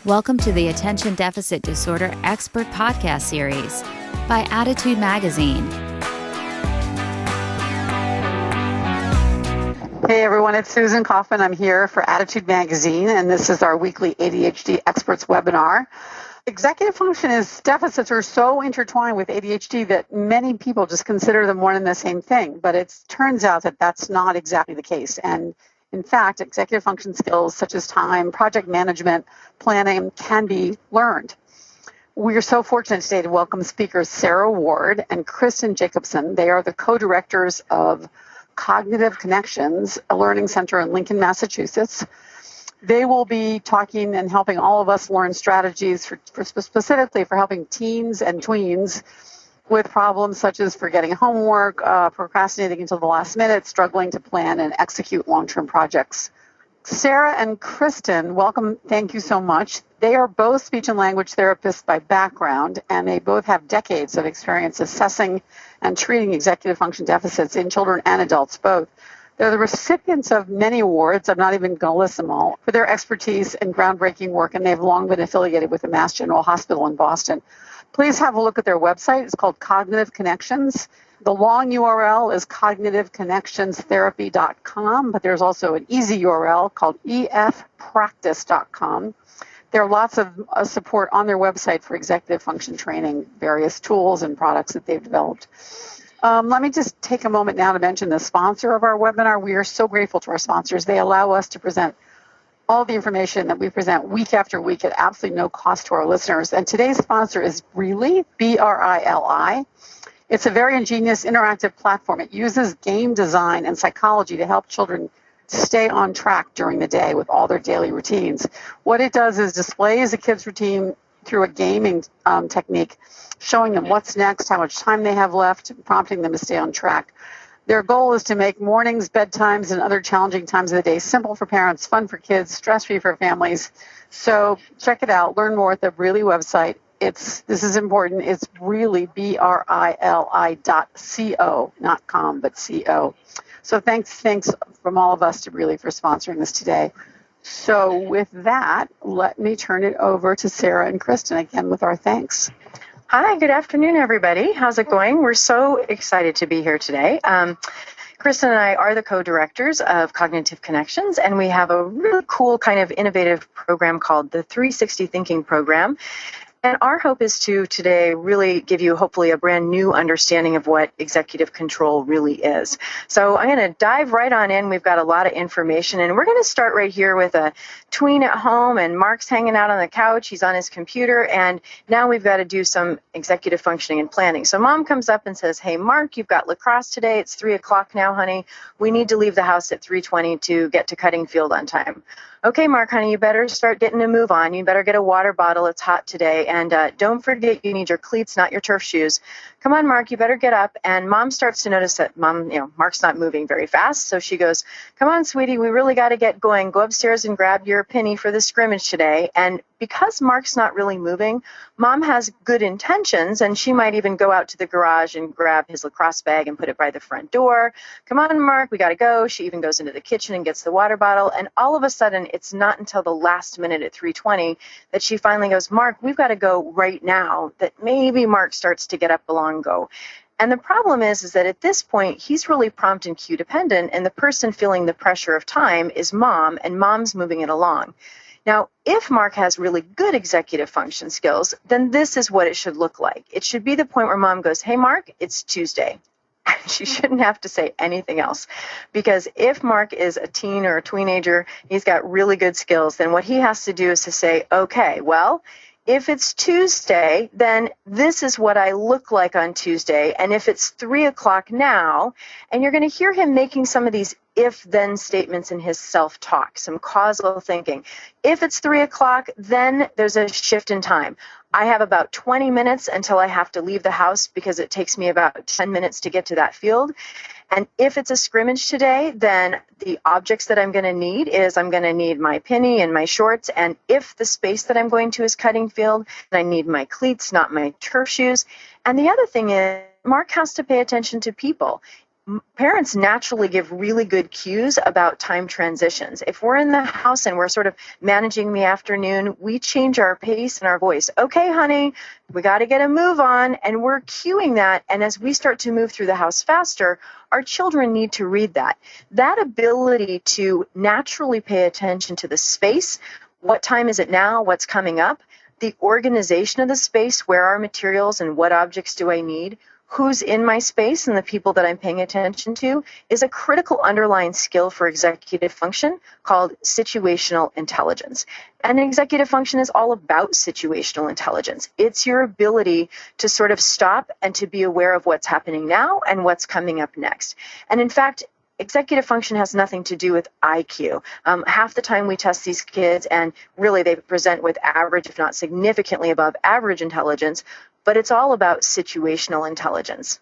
Welcome to the Attention Deficit Disorder Expert Podcast Series by Attitude Magazine. Hey everyone, it's Susan Kaufman. I'm here for Attitude Magazine, and this is our weekly ADHD Experts webinar. Executive function deficits are so intertwined with ADHD that many people just consider them one and the same thing, but it turns out that that's not exactly the case. And in fact, executive function skills such as time, project management, planning can be learned. We are so fortunate today to welcome speakers Sarah Ward and Kristen Jacobsen. They are the co-directors of Cognitive Connections, a learning center in Lincoln, Massachusetts. They will be talking and helping all of us learn strategies specifically for helping teens and tweens with problems such as forgetting homework, procrastinating until the last minute, struggling to plan and execute long-term projects. Sarah and Kristen, welcome. Thank you so much. They are both speech and language therapists by background, and they both have decades of experience assessing and treating executive function deficits in children and adults both. They're the recipients of many awards, I'm not even going to list them all, for their expertise and groundbreaking work, and they've long been affiliated with the Mass General Hospital in Boston. Please have a look at their website. It's called Cognitive Connections. The long URL is cognitiveconnectionstherapy.com, but there's also an easy URL called efpractice.com. There are lots of support on their website for executive function training, various tools and products that they've developed. Let me just take a moment now to mention the sponsor of our webinar. We are so grateful to our sponsors. They allow us to present all the information that we present week after week at absolutely no cost to our listeners. And today's sponsor is Brili, B-R-I-L-I. It's a very ingenious interactive platform. It uses game design and psychology to help children stay on track during the day with all their daily routines. What it does is displays a kid's routine through a gaming technique, showing them what's next, how much time they have left, prompting them to stay on track. Their goal is to make mornings, bedtimes, and other challenging times of the day simple for parents, fun for kids, stress-free for families. So check it out. Learn more at the Brili website. This is important. It's Brili, B-R-I-L-I.co, not com, but C-O. So thanks from all of us to Brili for sponsoring this today. So with that, let me turn it over to Sarah and Kristen again with our thanks. Hi, good afternoon, everybody. How's it going? We're so excited to be here today. Kristen and I are the co-directors of Cognitive Connections, and we have a really cool kind of innovative program called the 360 Thinking Program. And our hope is to today really give you hopefully a brand new understanding of what executive control really is. So I'm going to dive right on in. We've got a lot of information, and we're going to start right here with a tween at home, and Mark's hanging out on the couch. He's on his computer, and now we've got to do some executive functioning and planning. So mom comes up and says, hey, Mark, you've got lacrosse today. It's 3 o'clock now, honey. We need to leave the house at 3:20 to get to Cutting Field on time. Okay, Mark, honey, you better start getting a move on. You better get a water bottle. It's hot today. And don't forget you need your cleats, not your turf shoes. Come on, Mark, you better get up. And mom starts to notice that Mark's not moving very fast. So she goes, come on, sweetie, we really got to get going. Go upstairs and grab your penny for the scrimmage today. And because Mark's not really moving, mom has good intentions, and she might even go out to the garage and grab his lacrosse bag and put it by the front door. Come on, Mark, we got to go. She even goes into the kitchen and gets the water bottle. And all of a sudden, it's not until the last minute at 3:20 that she finally goes, Mark, we've got to go right now, that maybe Mark starts to get up along and go. And the problem is that at this point, he's really prompt and cue dependent, and the person feeling the pressure of time is mom, and mom's moving it along. Now, if Mark has really good executive function skills, then this is what it should look like. It should be the point where mom goes, hey, Mark, it's Tuesday. She shouldn't have to say anything else, because if Mark is a teen or a teenager, he's got really good skills, then what he has to do is to say, okay, well, if it's Tuesday, then this is what I look like on Tuesday. And if it's 3 o'clock now, and you're going to hear him making some of these if-then statements in his self-talk, some causal thinking. If it's 3 o'clock, then there's a shift in time. I have about 20 minutes until I have to leave the house because it takes me about 10 minutes to get to that field. And if it's a scrimmage today, then the objects that I'm going to need is I'm going to need my penny and my shorts. And if the space that I'm going to is Cutting Field, then I need my cleats, not my turf shoes. And the other thing is, Mark has to pay attention to people. parents naturally give really good cues about time transitions. If we're in the house and we're sort of managing the afternoon, we change our pace and our voice. Okay, honey, we got to get a move on, and we're cueing that. And as we start to move through the house faster, our children need to read that. That ability to naturally pay attention to the space, what time is it now, what's coming up, the organization of the space, where are materials and what objects do I need, who's in my space and the people that I'm paying attention to, is a critical underlying skill for executive function called situational intelligence. And executive function is all about situational intelligence. It's your ability to sort of stop and to be aware of what's happening now and what's coming up next. And in fact, executive function has nothing to do with IQ. Half the time we test these kids and really they present with average, if not significantly above average intelligence, but it's all about situational intelligence.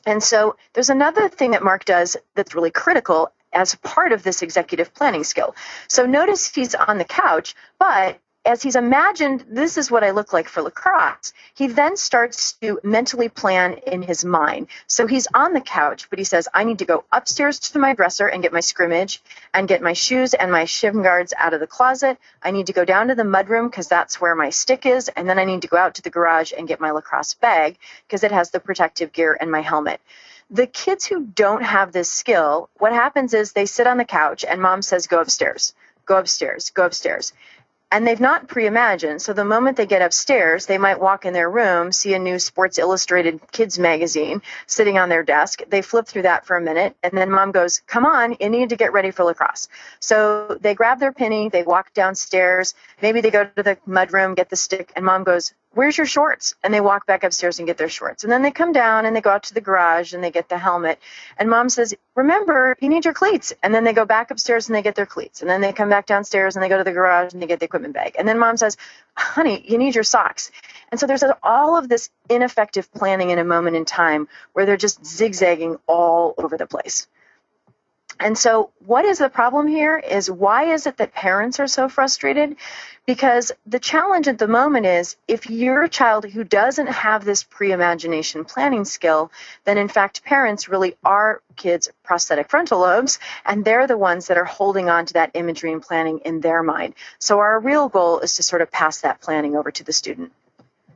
And so there's another thing that Mark does that's really critical as part of this executive planning skill. So notice he's on the couch, but as he's imagined, this is what I look like for lacrosse, he then starts to mentally plan in his mind. So he's on the couch, but he says, I need to go upstairs to my dresser and get my scrimmage and get my shoes and my shin guards out of the closet. I need to go down to the mudroom because that's where my stick is. And then I need to go out to the garage and get my lacrosse bag because it has the protective gear and my helmet. The kids who don't have this skill, what happens is they sit on the couch and mom says, go upstairs, go upstairs, go upstairs. And they've not pre-imagined, so the moment they get upstairs, they might walk in their room, see a new Sports Illustrated kids magazine sitting on their desk. They flip through that for a minute, and then mom goes, come on, you need to get ready for lacrosse. So they grab their penny, they walk downstairs, maybe they go to the mudroom, get the stick, and mom goes, where's your shorts? And they walk back upstairs and get their shorts. And then they come down and they go out to the garage and they get the helmet. And mom says, remember, you need your cleats. And then they go back upstairs and they get their cleats. And then they come back downstairs and they go to the garage and they get the equipment bag. And then mom says, honey, you need your socks. And so there's all of this ineffective planning in a moment in time where they're just zigzagging all over the place. And so what is the problem here is why is it that parents are so frustrated? Because the challenge at the moment is if you're a child who doesn't have this pre-imagination planning skill, then in fact parents really are kids' prosthetic frontal lobes, and they're the ones that are holding on to that imagery and planning in their mind. So our real goal is to sort of pass that planning over to the student.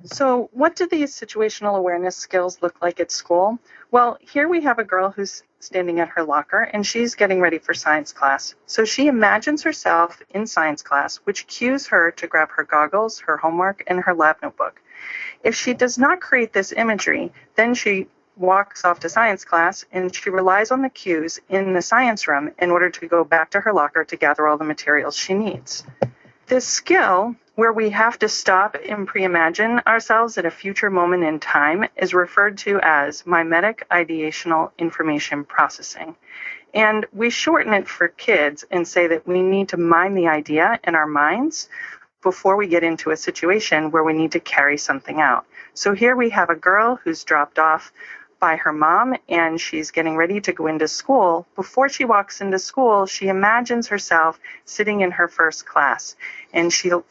So what do these situational awareness skills look like at school? Well, here we have a girl who's standing at her locker, and she's getting ready for science class. So she imagines herself in science class, which cues her to grab her goggles, her homework, and her lab notebook. If she does not create this imagery, then she walks off to science class, and she relies on the cues in the science room in order to go back to her locker to gather all the materials she needs. This skill, where we have to stop and pre-imagine ourselves at a future moment in time, is referred to as mimetic ideational information processing. And we shorten it for kids and say that we need to mime the idea in our minds before we get into a situation where we need to carry something out. So here we have a girl who's dropped off by her mom, and she's getting ready to go into school. Before she walks into school, she imagines herself sitting in her first class, and she'll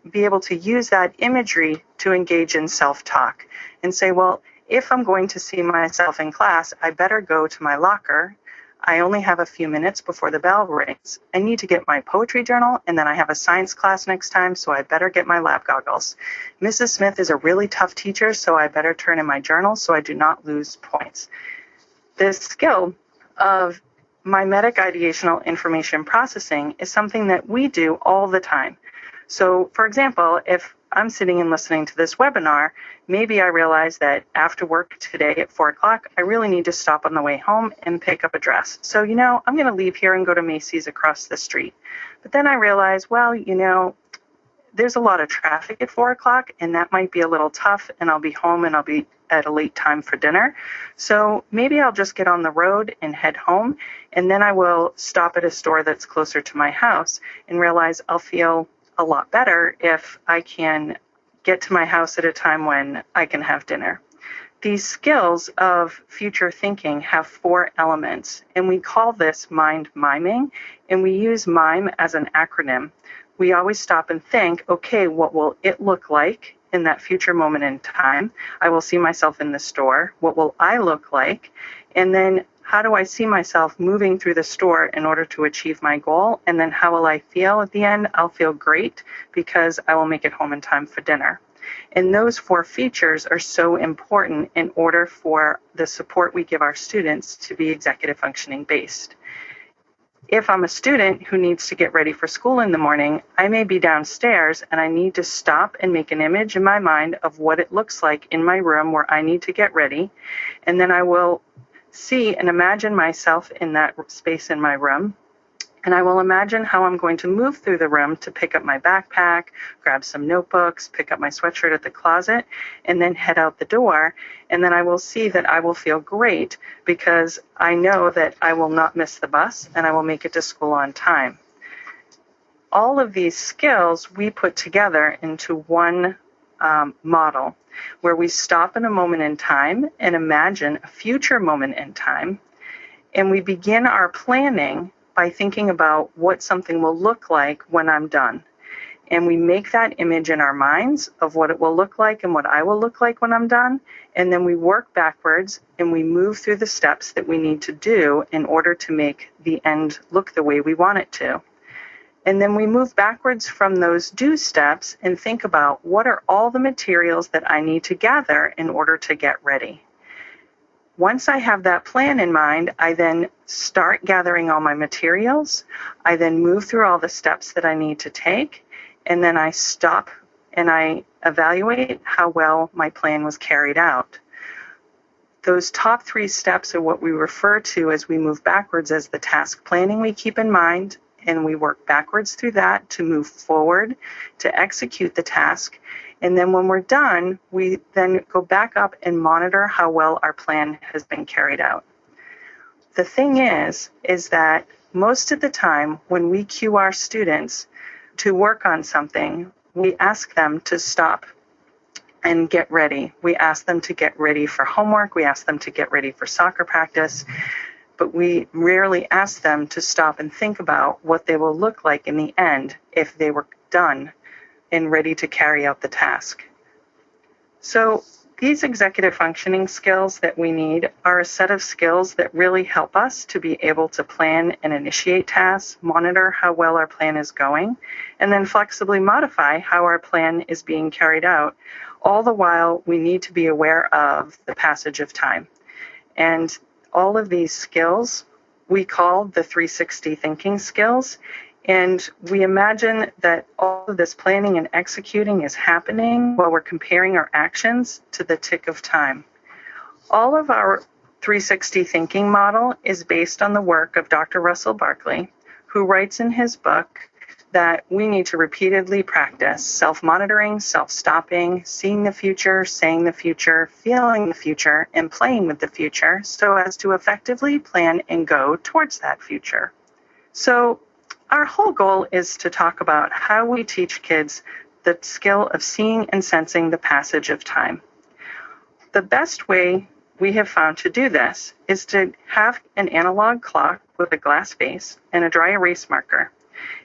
be able to use that imagery to engage in self-talk and say, well, if I'm going to see myself in class, I better go to my locker. I only have a few minutes before the bell rings. I need to get my poetry journal, and then I have a science class next time, so I better get my lab goggles. Mrs. Smith is a really tough teacher, so I better turn in my journal so I do not lose points. This skill of mimetic ideational information processing is something that we do all the time. So, for example, if I'm sitting and listening to this webinar, maybe I realize that after work today at 4 o'clock, I really need to stop on the way home and pick up a dress. So, I'm going to leave here and go to Macy's across the street. But then I realize, well, there's a lot of traffic at 4 o'clock, and that might be a little tough, and I'll be home and I'll be at a late time for dinner. So maybe I'll just get on the road and head home, and then I will stop at a store that's closer to my house and realize I'll feel a lot better if I can get to my house at a time when I can have dinner. These skills of future thinking have 4 elements, and we call this mind miming, and we use MIME as an acronym. We always stop and think, okay, what will it look like in that future moment in time? I will see myself in the store. What will I look like? And then how do I see myself moving through the store in order to achieve my goal? And then how will I feel at the end? I'll feel great because I will make it home in time for dinner. And those 4 features are so important in order for the support we give our students to be executive functioning based. If I'm a student who needs to get ready for school in the morning, I may be downstairs and I need to stop and make an image in my mind of what it looks like in my room where I need to get ready. And then I will see and imagine myself in that space in my room. And I will imagine how I'm going to move through the room to pick up my backpack, grab some notebooks, pick up my sweatshirt at the closet, and then head out the door. And then I will see that I will feel great because I know that I will not miss the bus and I will make it to school on time. All of these skills we put together into one model where we stop in a moment in time and imagine a future moment in time. And we begin our planning by thinking about what something will look like when I'm done. And we make that image in our minds of what it will look like and what I will look like when I'm done. And then we work backwards and we move through the steps that we need to do in order to make the end look the way we want it to. And then we move backwards from those do steps and think about what are all the materials that I need to gather in order to get ready. Once I have that plan in mind, I then start gathering all my materials. I then move through all the steps that I need to take, and then I stop and I evaluate how well my plan was carried out. Those top 3 steps are what we refer to as we move backwards as the task planning we keep in mind, and we work backwards through that to move forward to execute the task. And then when we're done, we then go back up and monitor how well our plan has been carried out. The thing is that most of the time when we cue our students to work on something, we ask them to stop and get ready. We ask them to get ready for homework. We ask them to get ready for soccer practice. But we rarely ask them to stop and think about what they will look like in the end if they were done and ready to carry out the task. So these executive functioning skills that we need are a set of skills that really help us to be able to plan and initiate tasks, monitor how well our plan is going, and then flexibly modify how our plan is being carried out. All the while, we need to be aware of the passage of time. And all of these skills we call the 360 thinking skills. And we imagine that all of this planning and executing is happening while we're comparing our actions to the tick of time. All of our 360 thinking model is based on the work of Dr. Russell Barkley, who writes in his book that we need to repeatedly practice self-monitoring, self-stopping, seeing the future, saying the future, feeling the future, and playing with the future so as to effectively plan and go towards that future. So our whole goal is to talk about how we teach kids the skill of seeing and sensing the passage of time. The best way we have found to do this is to have an analog clock with a glass face and a dry erase marker.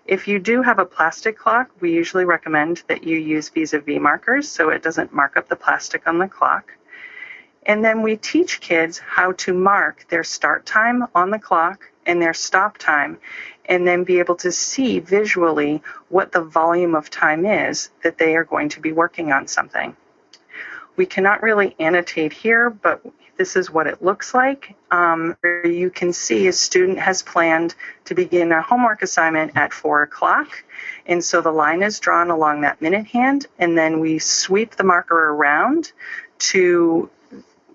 If you do have a plastic clock, we usually recommend that you use vis-a-vis markers so it doesn't mark up the plastic on the clock. And then we teach kids how to mark their start time on the clock and their stop time, and then be able to see visually what the volume of time is that they are going to be working on something. We cannot really annotate here, but this is what it looks like. You can see a student has planned to begin a homework assignment at 4 o'clock. And so the line is drawn along that minute hand, and then we sweep the marker around to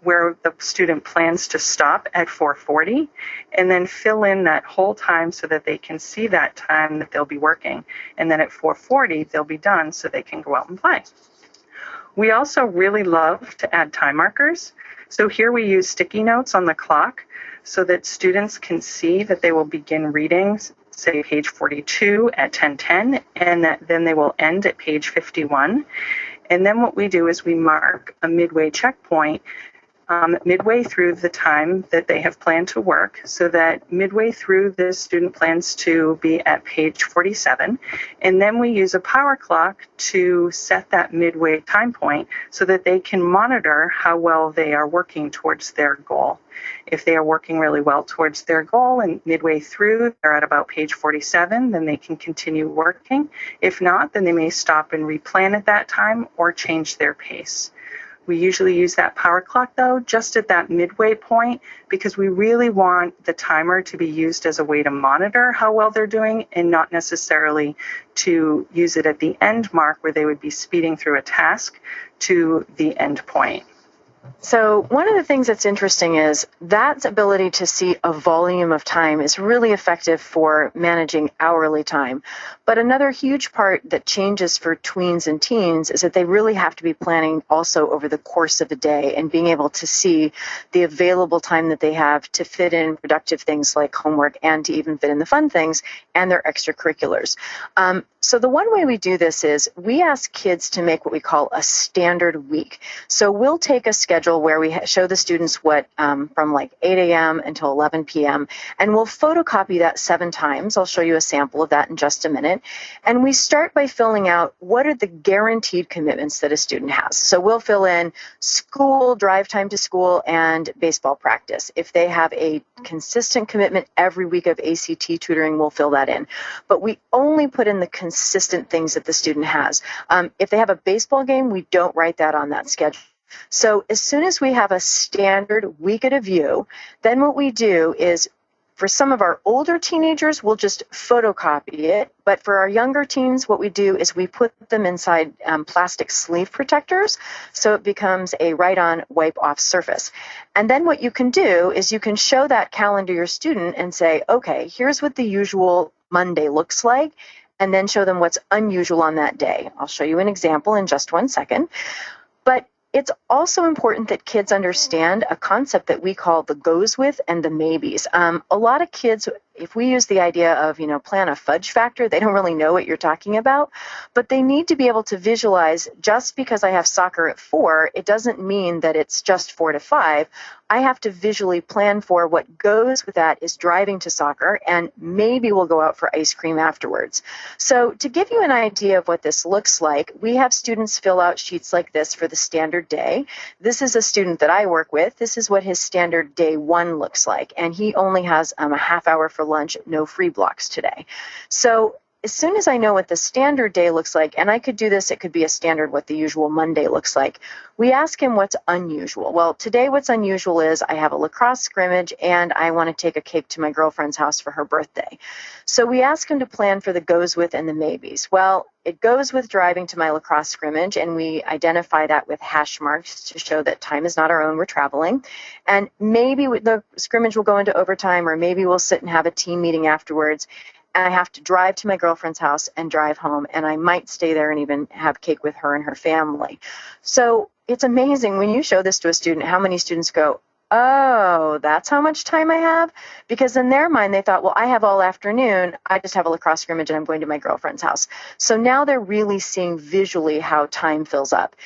where the student plans to stop at 4:40, and then fill in that whole time so that they can see that time that they'll be working. And then at 4:40, they'll be done so they can go out and play. We also really love to add time markers. So here we use sticky notes on the clock so that students can see that they will begin reading, say, page 42 at 10:10, and then they will end at page 51. And then what we do is we mark a midway checkpoint midway through the time that they have planned to work, so that midway through the student plans to be at page 47. And then we use a power clock to set that midway time point so that they can monitor how well they are working towards their goal. If they are working really well towards their goal and midway through they're at about page 47, then they can continue working. If not, then they may stop and replan at that time or change their pace. We usually use that power clock, though, just at that midway point because we really want the timer to be used as a way to monitor how well they're doing and not necessarily to use it at the end mark where they would be speeding through a task to the end point. So one of the things that's interesting is that ability to see a volume of time is really effective for managing hourly time. But another huge part that changes for tweens and teens is that they really have to be planning also over the course of a day and being able to see the available time that they have to fit in productive things like homework and to even fit in the fun things and their extracurriculars. So the one way we do this is we ask kids to make what we call a standard week. So we'll take a schedule where we show the students what from like 8 a.m. until 11 p.m. and we'll photocopy that 7 times. I'll show you a sample of that in just a minute. And we start by filling out what are the guaranteed commitments that a student has. So we'll fill in school, drive time to school, and baseball practice. If they have a consistent commitment every week of ACT tutoring, we'll fill that in. But we only put in the consistent things that the student has. If they have a baseball game, we don't write that on that schedule. So as soon as we have a standard week at a view, then what we do is for some of our older teenagers, we'll just photocopy it. But for our younger teens, what we do is we put them inside plastic sleeve protectors, so it becomes a write-on, wipe-off surface. And then what you can do is you can show that calendar to your student and say, okay, here's what the usual Monday looks like, and then show them what's unusual on that day. I'll show you an example in just one second. But it's also important that kids understand a concept that we call the goes with and the maybes. A lot of kids, if we use the idea of, plan a fudge factor, they don't really know what you're talking about, but they need to be able to visualize just because I have soccer at 4, it doesn't mean that it's just 4 to 5. I have to visually plan for what goes with that is driving to soccer, and maybe we'll go out for ice cream afterwards. So to give you an idea of what this looks like, we have students fill out sheets like this for the standard day. This is a student that I work with. This is what his standard day 1 looks like, and he only has a half hour for lunch, no free blocks today. So as soon as I know what the standard day looks like, and I could do this, it could be a standard what the usual Monday looks like, we ask him what's unusual. Well, today what's unusual is I have a lacrosse scrimmage and I want to take a cake to my girlfriend's house for her birthday. So we ask him to plan for the goes with and the maybes. Well, it goes with driving to my lacrosse scrimmage, and we identify that with hash marks to show that time is not our own, we're traveling. And maybe the scrimmage will go into overtime, or maybe we'll sit and have a team meeting afterwards. And I have to drive to my girlfriend's house and drive home, and I might stay there and even have cake with her and her family. So it's amazing when you show this to a student, how many students go, oh, that's how much time I have? Because in their mind, they thought, well, I have all afternoon. I just have a lacrosse scrimmage and I'm going to my girlfriend's house. So now they're really seeing visually how time fills up.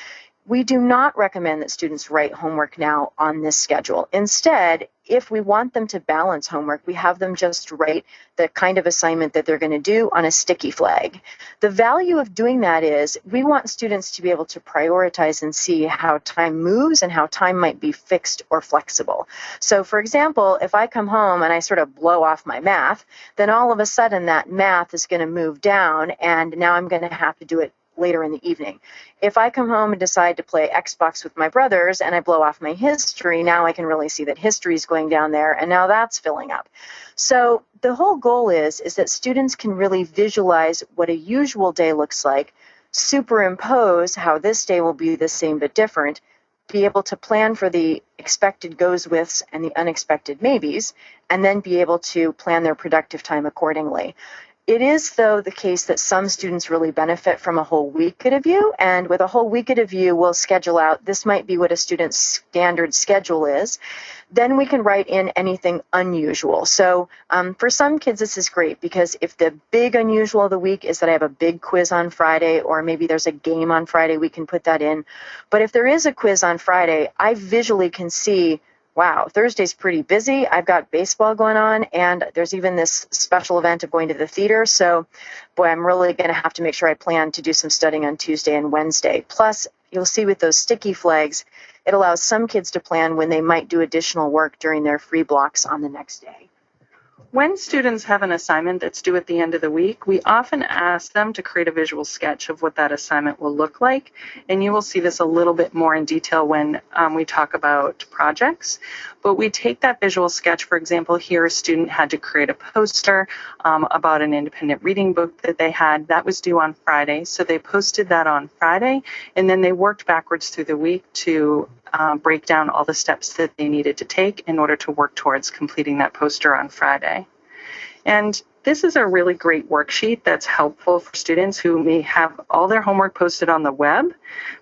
We do not recommend that students write homework now on this schedule. Instead, if we want them to balance homework, we have them just write the kind of assignment that they're going to do on a sticky flag. The value of doing that is we want students to be able to prioritize and see how time moves and how time might be fixed or flexible. So for example, if I come home and I sort of blow off my math, then all of a sudden that math is going to move down, and now I'm going to have to do it later in the evening. If I come home and decide to play Xbox with my brothers and I blow off my history, now I can really see that history is going down there, and now that's filling up. So the whole goal is that students can really visualize what a usual day looks like, superimpose how this day will be the same but different, be able to plan for the expected goes withs and the unexpected maybes, and then be able to plan their productive time accordingly. It is, though, the case that some students really benefit from a whole week at a view, and with a whole week at a view, we'll schedule out, this might be what a student's standard schedule is. Then we can write in anything unusual. So for some kids, this is great, because if the big unusual of the week is that I have a big quiz on Friday, or maybe there's a game on Friday, we can put that in. But if there is a quiz on Friday, I visually can see, wow, Thursday's pretty busy. I've got baseball going on, and there's even this special event of going to the theater. So, boy, I'm really going to have to make sure I plan to do some studying on Tuesday and Wednesday. Plus, you'll see with those sticky flags, it allows some kids to plan when they might do additional work during their free blocks on the next day. When students have an assignment that's due at the end of the week, we often ask them to create a visual sketch of what that assignment will look like. And you will see this a little bit more in detail when we talk about projects. But we take that visual sketch, for example, here a student had to create a poster about an independent reading book that they had. That was due on Friday. So they posted that on Friday, and then they worked backwards through the week to break down all the steps that they needed to take in order to work towards completing that poster on Friday. And this is a really great worksheet that's helpful for students who may have all their homework posted on the web,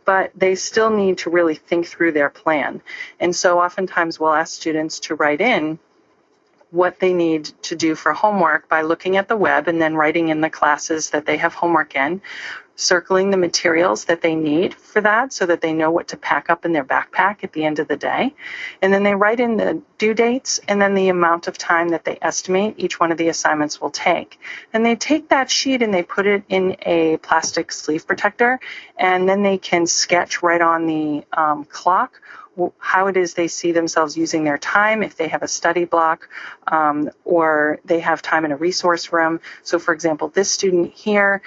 but they still need to really think through their plan. And so oftentimes we'll ask students to write in what they need to do for homework by looking at the web and then writing in the classes that they have homework in, circling the materials that they need for that so that they know what to pack up in their backpack at the end of the day. And then they write in the due dates and then the amount of time that they estimate each one of the assignments will take. And they take that sheet and they put it in a plastic sleeve protector, and then they can sketch right on the clock how it is they see themselves using their time, if they have a study block or they have time in a resource room. So, for example, this student here,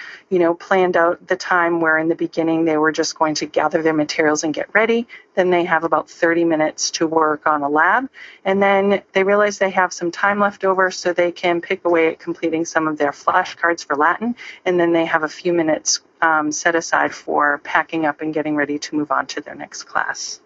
planned out the time where in the beginning they were just going to gather their materials and get ready. Then they have about 30 minutes to work on a lab. And then they realize they have some time left over, so they can pick away at completing some of their flashcards for Latin. And then they have a few minutes set aside for packing up and getting ready to move on to their next class.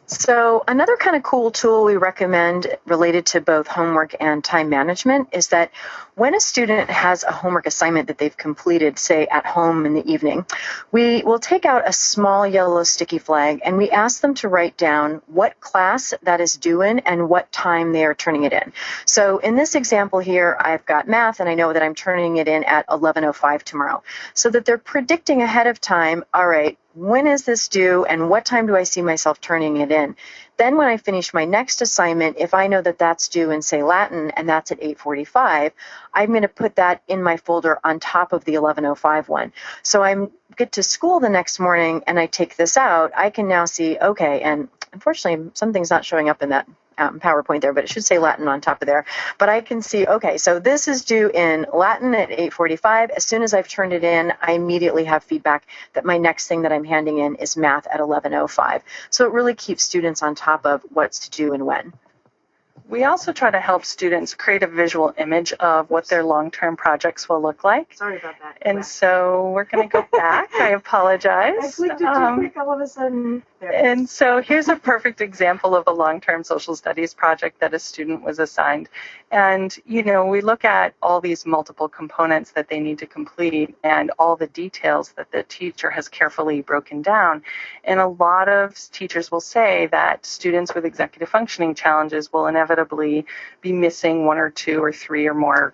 So another kind of cool tool we recommend related to both homework and time management is that when a student has a homework assignment that they've completed, say at home in the evening, we will take out a small yellow sticky flag and we ask them to write down what class that is due in and what time they are turning it in. So in this example here, I've got math and I know that I'm turning it in at 11:05 tomorrow, so that they're predicting ahead of time, all right, when is this due and what time do I see myself turning it in? Then when I finish my next assignment, if I know that that's due in, say, Latin, and that's at 8:45, I'm going to put that in my folder on top of the 11:05 one. So I get to school the next morning and I take this out, I can now see, okay, and unfortunately something's not showing up in that PowerPoint there, but it should say Latin on top of there. But I can see, okay, so this is due in Latin at 8:45. As soon as I've turned it in, I immediately have feedback that my next thing that I'm handing in is math at 11:05. So it really keeps students on top of what's to do and when. We also try to help students create a visual image of what their long-term projects will look like. Sorry about that. And so we're going to go back. I apologize. I clicked it too quick all of a sudden. And so here's a perfect example of a long-term social studies project that a student was assigned. And, we look at all these multiple components that they need to complete and all the details that the teacher has carefully broken down. And a lot of teachers will say that students with executive functioning challenges will inevitably be missing one or two or three or more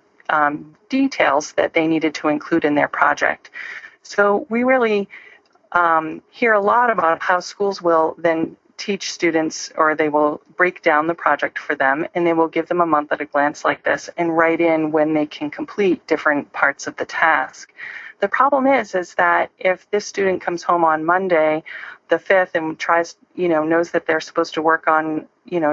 details that they needed to include in their project. So we really hear a lot about how schools will then teach students, or they will break down the project for them, and they will give them a month at a glance like this and write in when they can complete different parts of the task. The problem is that if this student comes home on Monday, the 5th, and tries, knows that they're supposed to work on,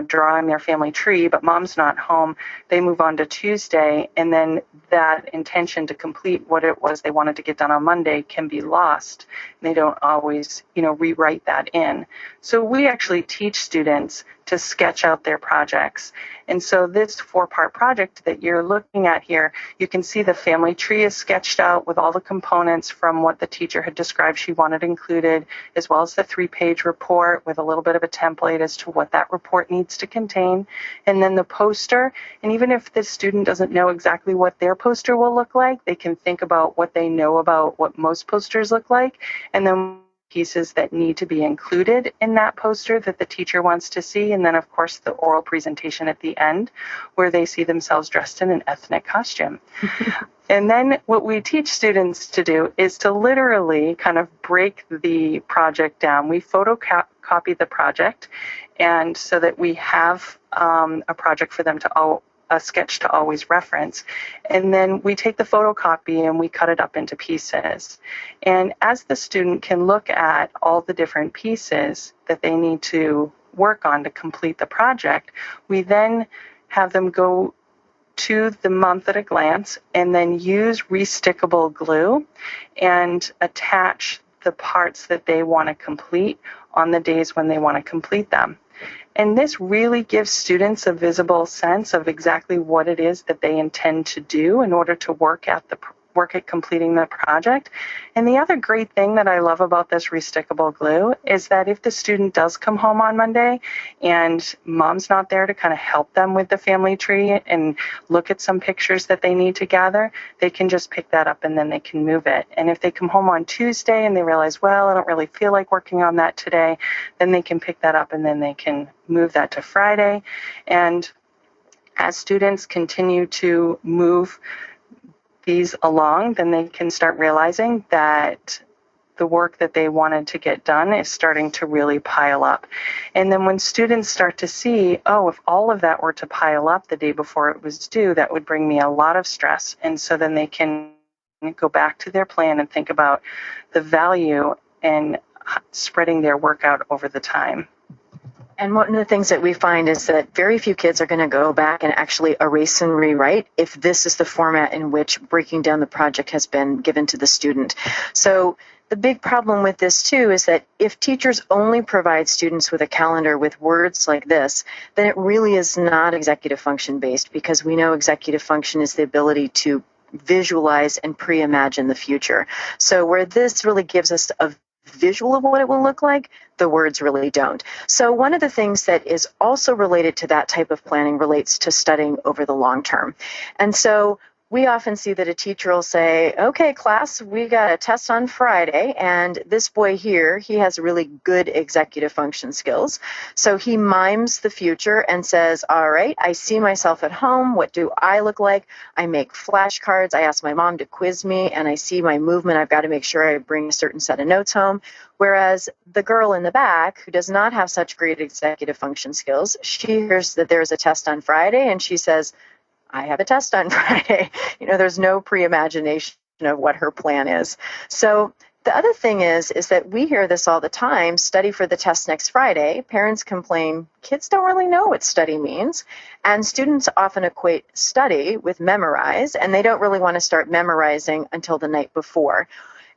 drawing their family tree, but mom's not home, they move on to Tuesday, and then that intention to complete what it was they wanted to get done on Monday can be lost. They don't always, rewrite that in. So we actually teach students to sketch out their projects. And so this 4-part project that you're looking at here, you can see the family tree is sketched out with all the components from what the teacher had described she wanted included, as well as the 3-page report with a little bit of a template as to what that report needs to contain. And then the poster, and even if the student doesn't know exactly what their poster will look like, they can think about what they know about what most posters look like, and then pieces that need to be included in that poster that the teacher wants to see, and then of course the oral presentation at the end where they see themselves dressed in an ethnic costume. And then what we teach students to do is to literally kind of break the project down. We photocopy the project, and so that we have a project for them to a sketch to always reference. And then we take the photocopy and we cut it up into pieces. And as the student can look at all the different pieces that they need to work on to complete the project, we then have them go to the month at a glance and then use restickable glue and attach the parts that they want to complete on the days when they want to complete them. And this really gives students a visible sense of exactly what it is that they intend to do in order to work at completing the project. And the other great thing that I love about this restickable glue is that if the student does come home on Monday and mom's not there to kind of help them with the family tree and look at some pictures that they need to gather, they can just pick that up and then they can move it. And if they come home on Tuesday and they realize, well, I don't really feel like working on that today, then they can pick that up and then they can move that to Friday. And as students continue to move these along, then they can start realizing that the work that they wanted to get done is starting to really pile up. And then when students start to see, oh, if all of that were to pile up the day before it was due, that would bring me a lot of stress. And so then they can go back to their plan and think about the value in spreading their work out over the time. And one of the things that we find is that very few kids are going to go back and actually erase and rewrite if this is the format in which breaking down the project has been given to the student. So the big problem with this, too, is that if teachers only provide students with a calendar with words like this, then it really is not executive function based, because we know executive function is the ability to visualize and pre-imagine the future. So where this really gives us a visual of what it will look like, the words really don't. So one of the things that is also related to that type of planning relates to studying over the long term. And so we often see that a teacher will say, okay, class, we got a test on Friday, and this boy here, he has really good executive function skills. So he mimes the future and says, all right, I see myself at home. What do I look like? I make flashcards. I ask my mom to quiz me, and I see my movement. I've got to make sure I bring a certain set of notes home. Whereas the girl in the back, who does not have such great executive function skills, she hears that there's a test on Friday, and she says, I have a test on Friday. There's no pre-imagination of what her plan is. So the other thing is that we hear this all the time, study for the test next Friday. Parents complain, kids don't really know what study means. And students often equate study with memorize, and they don't really want to start memorizing until the night before.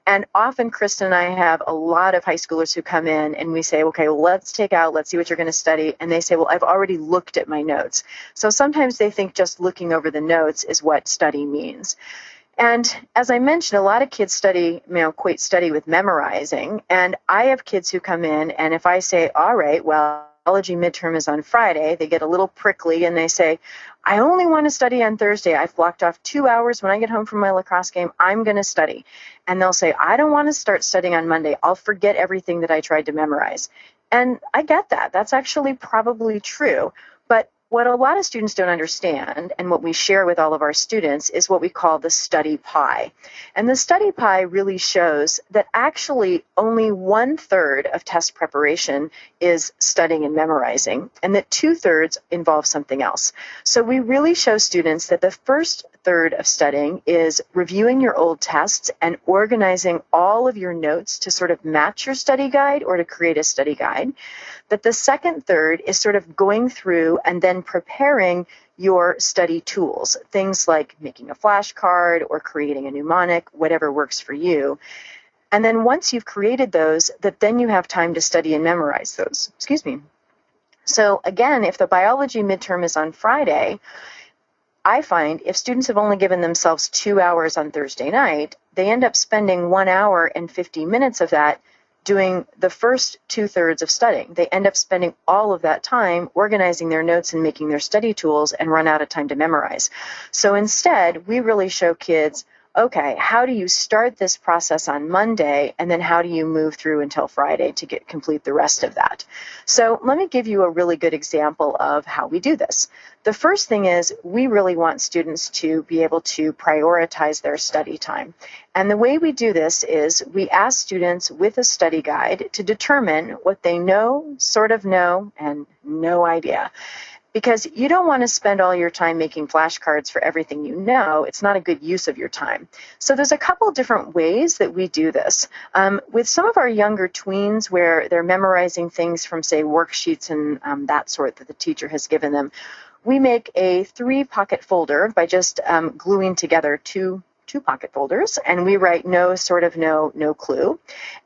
And often, Kristen and I have a lot of high schoolers who come in and we say, okay, well, let's see what you're going to study. And they say, well, I've already looked at my notes. So sometimes they think just looking over the notes is what study means. And as I mentioned, a lot of kids equate study with memorizing. And I have kids who come in, and if I say, all right, well, biology midterm is on Friday, they get a little prickly and they say, I only want to study on Thursday. I've blocked off 2 hours when I get home from my lacrosse game. I'm going to study. And they'll say, I don't want to start studying on Monday. I'll forget everything that I tried to memorize. And I get that. That's actually probably true. But what a lot of students don't understand, and what we share with all of our students, is what we call the study pie. And the study pie really shows that actually only 1/3 of test preparation is studying and memorizing, and that 2/3 involve something else. So we really show students that the first third of studying is reviewing your old tests and organizing all of your notes to sort of match your study guide or to create a study guide. That the second third is sort of going through and then preparing your study tools, things like making a flashcard or creating a mnemonic, whatever works for you. And then once you've created those, that then you have time to study and memorize those. So again, if the biology midterm is on Friday, I find if students have only given themselves 2 hours on Thursday night, they end up spending 1 hour and 50 minutes of that doing the first 2/3 of studying. They end up spending all of that time organizing their notes and making their study tools and run out of time to memorize. So instead, we really show kids, okay, how do you start this process on Monday, and then how do you move through until Friday to complete the rest of that? So let me give you a really good example of how we do this. The first thing is we really want students to be able to prioritize their study time. And the way we do this is we ask students with a study guide to determine what they know, sort of know, and no idea. Because you don't want to spend all your time making flashcards for everything you know. It's not a good use of your time. So there's a couple different ways that we do this. With some of our younger tweens where they're memorizing things from, say, worksheets and that sort that the teacher has given them, we make a 3-pocket folder by just gluing together two pocket folders, and we write no, sort of no, no clue.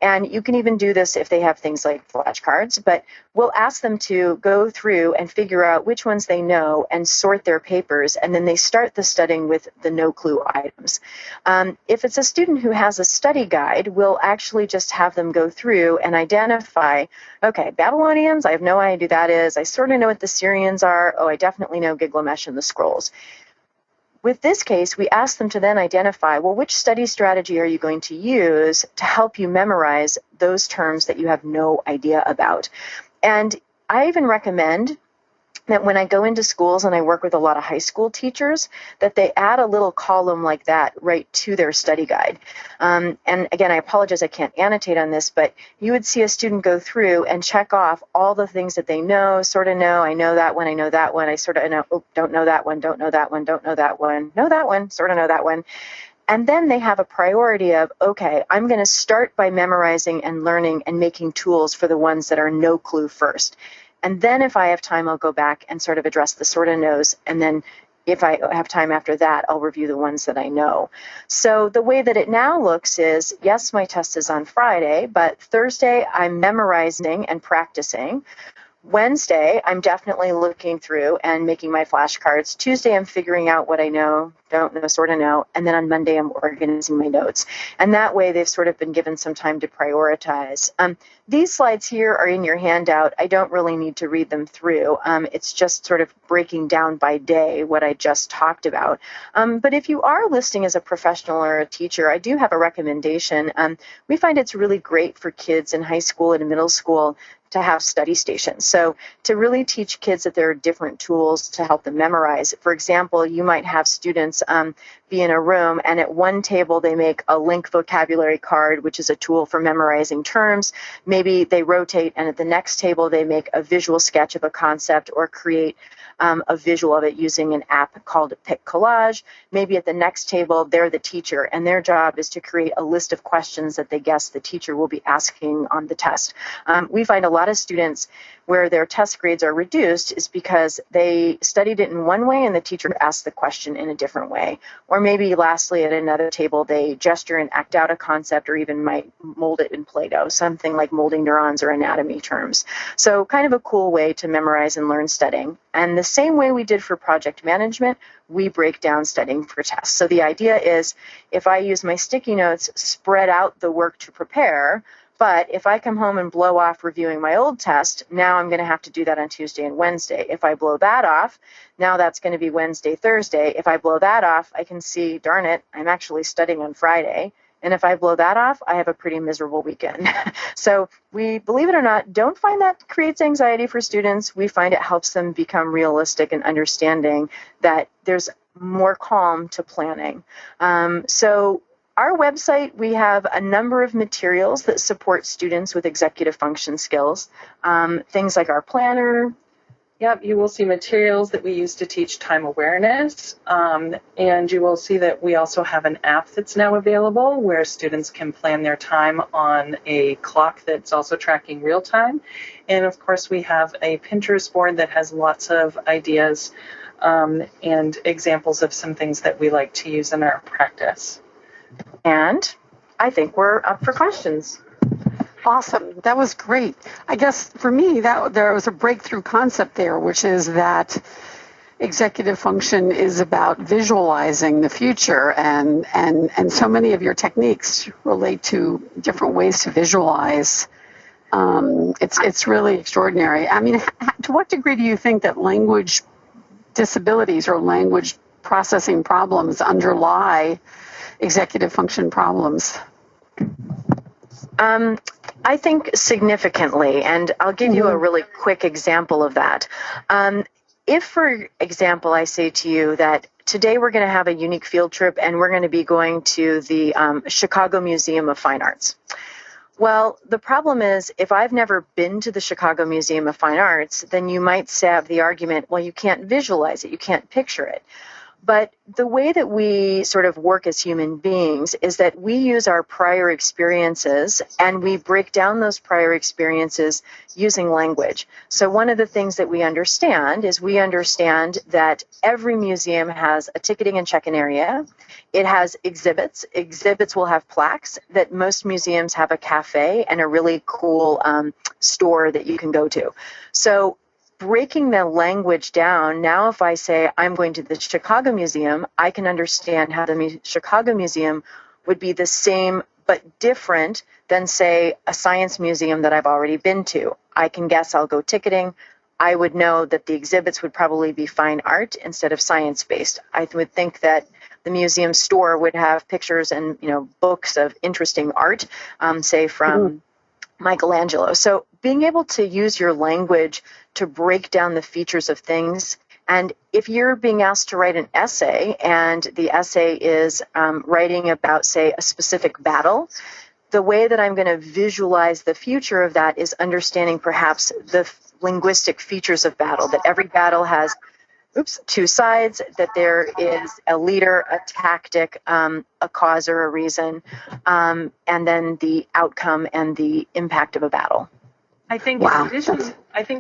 And you can even do this if they have things like flashcards, but we'll ask them to go through and figure out which ones they know and sort their papers, and then they start the studying with the no clue items. If it's a student who has a study guide, we'll actually just have them go through and identify, okay, Babylonians, I have no idea who that is. I sort of know what the Syrians are. Oh, I definitely know Gilgamesh and the scrolls. With this case, we ask them to then identify, well, which study strategy are you going to use to help you memorize those terms that you have no idea about? And I even recommend that when I go into schools and I work with a lot of high school teachers, that they add a little column like that right to their study guide. And again, I apologize, I can't annotate on this, but you would see a student go through and check off all the things that they know, sort of know, I know that one, I know that one, I sort of know, oh, don't know that one, don't know that one, don't know that one, know that one, sort of know that one. And then they have a priority of, okay, I'm going to start by memorizing and learning and making tools for the ones that are no clue first. And then if I have time, I'll go back and sort of address the sort of knows. And then if I have time after that, I'll review the ones that I know. So the way that it now looks is, yes, my test is on Friday, but Thursday I'm memorizing and practicing. Wednesday, I'm definitely looking through and making my flashcards. Tuesday, I'm figuring out what I know, don't know, sort of know. And then on Monday, I'm organizing my notes. And that way, they've sort of been given some time to prioritize. These slides here are in your handout. I don't really need to read them through. It's just sort of breaking down by day what I just talked about. But if you are listening as a professional or a teacher, I do have a recommendation. We find it's really great for kids in high school and middle school to have study stations. So to really teach kids that there are different tools to help them memorize. For example, you might have students be in a room, and at one table they make a link vocabulary card, which is a tool for memorizing terms. Maybe they rotate, and at the next table they make a visual sketch of a concept or create a visual of it using an app called Pic Collage. Maybe at the next table, they're the teacher, and their job is to create a list of questions that they guess the teacher will be asking on the test. We find a lot of students where their test grades are reduced is because they studied it in one way and the teacher asked the question in a different way. Or maybe lastly, at another table, they gesture and act out a concept or even might mold it in Play-Doh, something like molding neurons or anatomy terms. So kind of a cool way to memorize and learn studying. And the same way we did for project management, we break down studying for tests. So the idea is if I use my sticky notes, spread out the work to prepare. But if I come home and blow off reviewing my old test, now I'm going to have to do that on Tuesday and Wednesday. If I blow that off, now that's going to be Wednesday, Thursday. If I blow that off, I can see, darn it, I'm actually studying on Friday. And if I blow that off, I have a pretty miserable weekend. So we, believe it or not, don't find that creates anxiety for students. We find it helps them become realistic and understanding that there's more calm to planning. So our website, we have a number of materials that support students with executive function skills. Things like our planner. Yep, you will see materials that we use to teach time awareness, and you will see that we also have an app that's now available where students can plan their time on a clock that's also tracking real time. And of course, we have a Pinterest board that has lots of ideas and examples of some things that we like to use in our practice. And I think we're up for questions. Awesome. That was great. I guess for me, that there was a breakthrough concept there, which is that executive function is about visualizing the future, and so many of your techniques relate to different ways to visualize. It's really extraordinary. I mean, to what degree do you think that language disabilities or language processing problems underlie executive function problems? I think significantly, and I'll give you a really quick example of that. If, for example, I say to you that today we're going to have a unique field trip and we're going to be going to the Chicago Museum of Fine Arts. Well, the problem is if I've never been to the Chicago Museum of Fine Arts, then you might have the argument, well, you can't visualize it, you can't picture it. But the way that we sort of work as human beings is that we use our prior experiences and we break down those prior experiences using language. So one of the things that we understand is we understand that every museum has a ticketing and check-in area. It has exhibits. Exhibits will have plaques. That most museums have a cafe and a really cool store that you can go to. So breaking the language down, now if I say I'm going to the Chicago Museum, I can understand how the Chicago Museum would be the same but different than, say, a science museum that I've already been to. I can guess I'll go ticketing. I would know that the exhibits would probably be fine art instead of science-based. I would think that the museum store would have pictures and books of interesting art, say from Michelangelo. So being able to use your language to break down the features of things. And if you're being asked to write an essay and the essay is writing about, say, a specific battle, the way that I'm going to visualize the future of that is understanding perhaps the linguistic features of battle, that every battle has two sides, that there is a leader, a tactic, a cause or a reason, and then the outcome and the impact of a battle. I think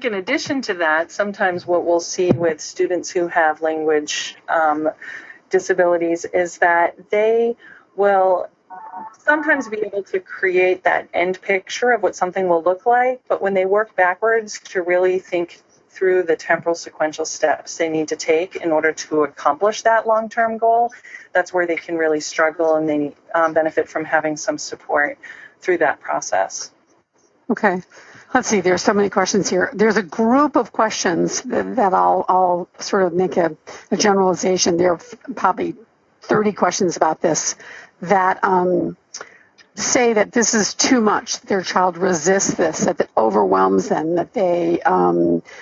in addition to that, sometimes what we'll see with students who have language disabilities is that they will sometimes be able to create that end picture of what something will look like, but when they work backwards to really think through the temporal sequential steps they need to take in order to accomplish that long-term goal, that's where they can really struggle, and they benefit from having some support through that process. Okay. Let's see, there's so many questions here. There's a group of questions that I'll sort of make a generalization. There are probably 30 questions about this that say that this is too much. Their child resists this, that it overwhelms them, that they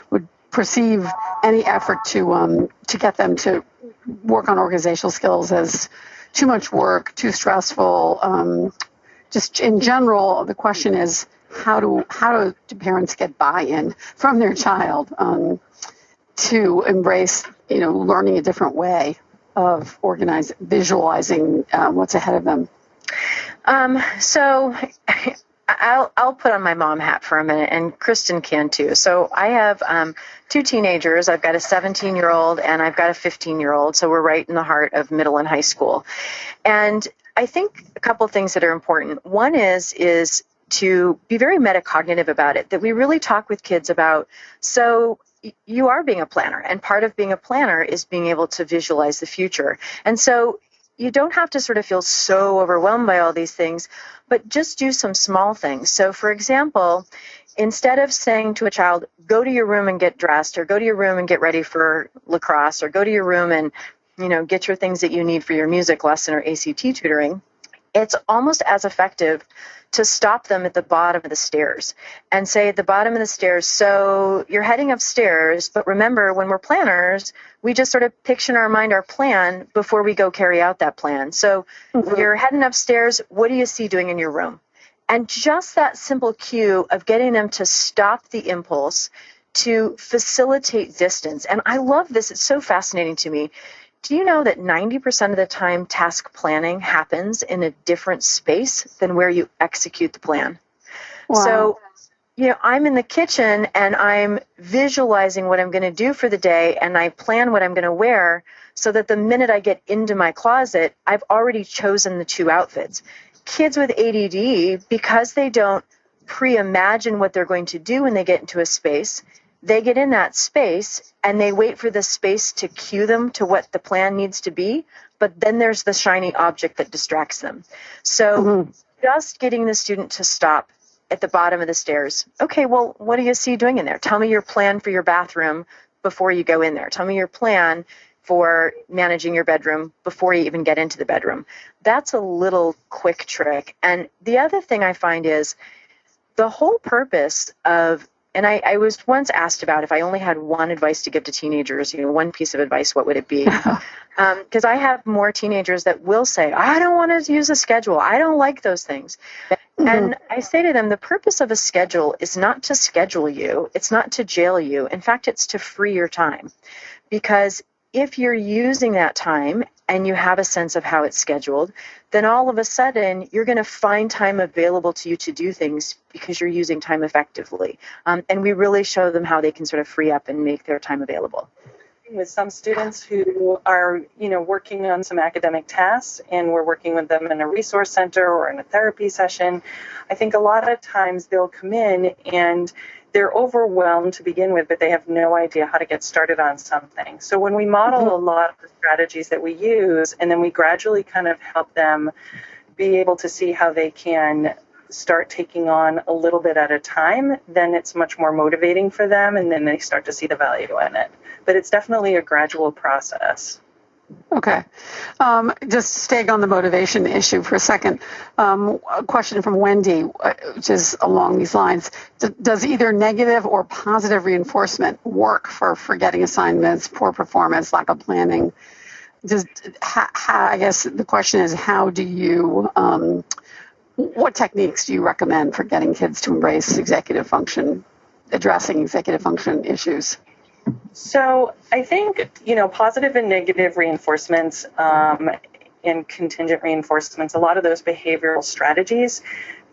would perceive any effort to get them to work on organizational skills as too much work, too stressful. Just in general, the question is, how do parents get buy-in from their child to embrace, learning a different way of visualizing what's ahead of them? So I'll put on my mom hat for a minute, and Kristen can too. So I have two teenagers. I've got a 17-year-old and I've got a 15-year-old. So we're right in the heart of middle and high school. And I think a couple of things that are important. One is to be very metacognitive about it, that we really talk with kids about, so you are being a planner, and part of being a planner is being able to visualize the future. And so you don't have to sort of feel so overwhelmed by all these things, but just do some small things. So for example, instead of saying to a child, go to your room and get dressed, or go to your room and get ready for lacrosse, or go to your room and get your things that you need for your music lesson or ACT tutoring, it's almost as effective to stop them at the bottom of the stairs and say at the bottom of the stairs, so you're heading upstairs, but remember, when we're planners, we just sort of picture in our mind our plan before we go carry out that plan. So you're heading upstairs, what do you see doing in your room? And just that simple cue of getting them to stop the impulse, to facilitate distance. And I love this, it's so fascinating to me. Do you know that 90% of the time task planning happens in a different space than where you execute the plan? Wow. So, I'm in the kitchen and I'm visualizing what I'm going to do for the day, and I plan what I'm going to wear so that the minute I get into my closet, I've already chosen the two outfits. Kids with ADD, because they don't pre-imagine what they're going to do when they get into a space. They get in that space and they wait for the space to cue them to what the plan needs to be, but then there's the shiny object that distracts them. So just getting the student to stop at the bottom of the stairs. Okay, well, what do you see doing in there? Tell me your plan for your bathroom before you go in there. Tell me your plan for managing your bedroom before you even get into the bedroom. That's a little quick trick. And the other thing I find is the whole purpose of, and I was once asked about if I only had one advice to give to teenagers, one piece of advice, what would it be? Because I have more teenagers that will say, I don't want to use a schedule. I don't like those things. And I say to them, the purpose of a schedule is not to schedule you. It's not to jail you. In fact, it's to free your time. Because if you're using that time and you have a sense of how it's scheduled, then all of a sudden you're going to find time available to you to do things because you're using time effectively. And we really show them how they can sort of free up and make their time available. With some students who are, working on some academic tasks, and we're working with them in a resource center or in a therapy session, I think a lot of times they'll come in and they're overwhelmed to begin with, but they have no idea how to get started on something. So when we model a lot of the strategies that we use, and then we gradually kind of help them be able to see how they can start taking on a little bit at a time, then it's much more motivating for them, and then they start to see the value in it. But it's definitely a gradual process. Okay. Just staying on the motivation issue for a second. A question from Wendy, which is along these lines. Does either negative or positive reinforcement work for forgetting assignments, poor performance, lack of planning? I guess the question is, how do you, what techniques do you recommend for getting kids to embrace addressing executive function issues? So I think, positive and negative reinforcements and contingent reinforcements, a lot of those behavioral strategies,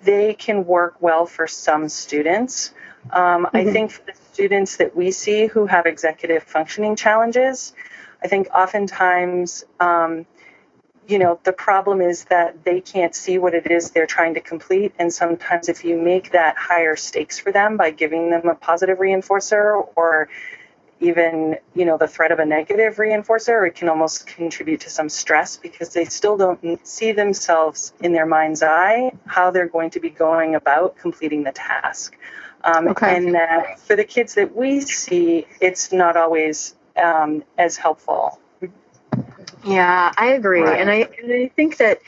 they can work well for some students. I think for the students that we see who have executive functioning challenges, I think oftentimes, the problem is that they can't see what it is they're trying to complete. And sometimes if you make that higher stakes for them by giving them a positive reinforcer or even, the threat of a negative reinforcer, it can almost contribute to some stress because they still don't see themselves in their mind's eye how they're going to be going about completing the task. And for the kids that we see, it's not always as helpful. Yeah, I agree. Right. And I think that